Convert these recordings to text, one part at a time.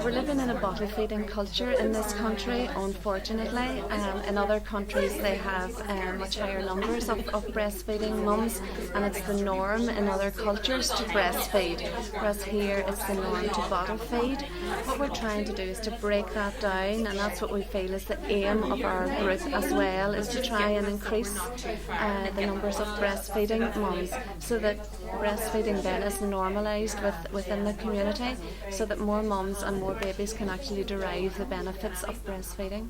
We're living in a bottle feeding culture in this country, unfortunately. In other countries they have much higher numbers of breastfeeding mums, and it's the norm in other cultures to breastfeed, whereas here it's the norm to bottle feed. What we're trying to do is to break that down, and that's what we feel is the aim of our group as well, is to try and increase the numbers of breastfeeding mums, so that breastfeeding then is normalised within the community, so that more mums and more babies can actually derive the benefits of breastfeeding.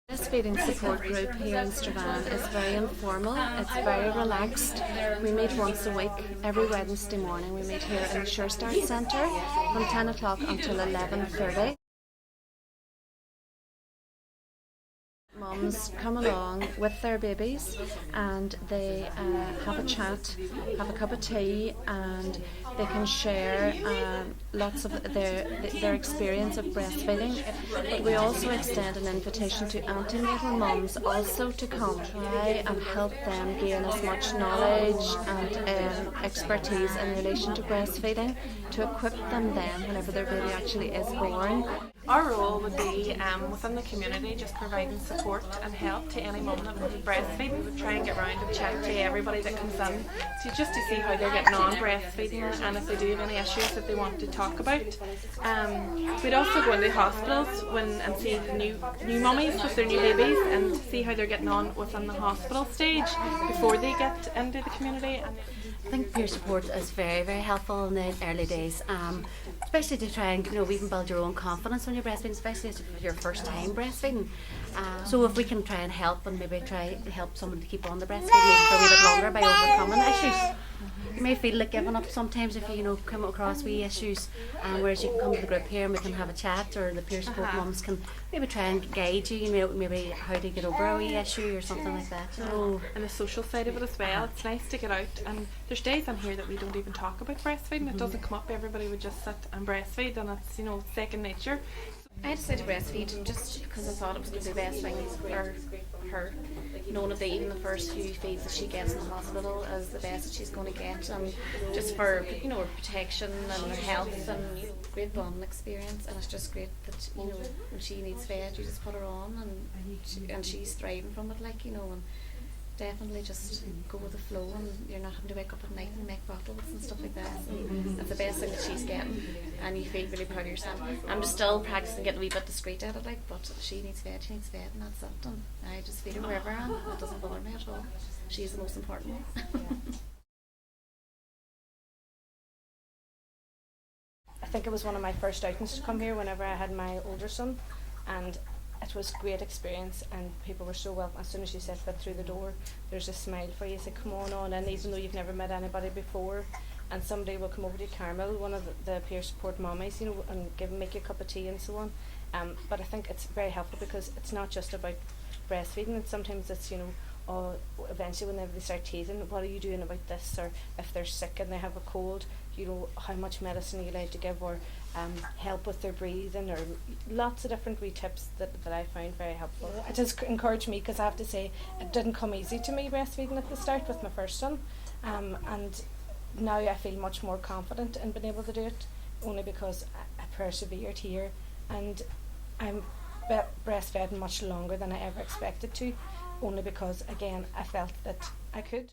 Breastfeeding support group here in Strabane is very informal, it's very relaxed. We meet once a week, every Wednesday morning. We meet here in the Sure Start Centre from 10 o'clock until 11:30. Mums come along with their babies and they have a chat, have a cup of tea, and they can share lots of their experience of breastfeeding. But we also extend an invitation to antenatal mums also to come, try and help them gain as much knowledge and expertise in relation to breastfeeding, to equip them then whenever their baby actually is born. Our role would be within the community, just providing support and help to any mum that will be breastfeeding. We would try and get round and chat to everybody that comes in, just to see how they're getting on breastfeeding, and if they do have any issues that they want to talk about. We'd also go into hospitals and see new mummies with their new babies and see how they're getting on within the hospital stage before they get into the community. I think peer support is very, very helpful in the early days, especially to try and even build your own confidence when you're breastfeeding, especially if it's your first time breastfeeding. So if we can try and help, and maybe try to help someone to keep on the breastfeeding even for a wee bit longer by overcoming issues. You may feel like giving up sometimes if you come across wee issues, whereas you can come to the group here and we can have a chat, or the peer support mums can maybe try and guide you, maybe how to get over a wee issue or something like that. And the social side of it as well, it's nice to get out, and there's days in here that we don't even talk about breastfeeding. It doesn't come up, everybody would just sit and breastfeed, and it's second nature. I decided to breastfeed just because I thought it was going to be the best thing for her, knowing that even the first few feeds that she gets in the hospital is the best that she's going to get, and just for her protection and her health, and great bonding experience. And it's just great that when she needs fed, you just put her on, and she's thriving from it, and definitely just go with the flow, and you're not having to wake up at night and make bottles and stuff like that. And that's the best thing that she's getting, and you feel really proud of yourself. I'm just still practicing getting a wee bit discreet at it, but she needs fed, and that's it. And I just feed her wherever I am. It doesn't bother me at all. She's the most important one. I think it was one of my first outings to come here whenever I had my older son, and it was a great experience, and people were so welcome. As soon as you set foot through the door, there's a smile for you. Say, come on, and even though you've never met anybody before, and somebody will come over to Carmel, one of the peer support mommies, and make you a cup of tea and so on. But I think it's very helpful because it's not just about breastfeeding. And sometimes it's eventually whenever they start teasing, what are you doing about this? Or if they're sick and they have a cold, how much medicine are you allowed to give, or help with their breathing, or lots of different wee tips that I found very helpful. It has encouraged me, because I have to say it didn't come easy to me breastfeeding at the start with my first son, and now I feel much more confident in being able to do it, only because I persevered here, and I'm breastfed much longer than I ever expected to, only because again I felt that I could.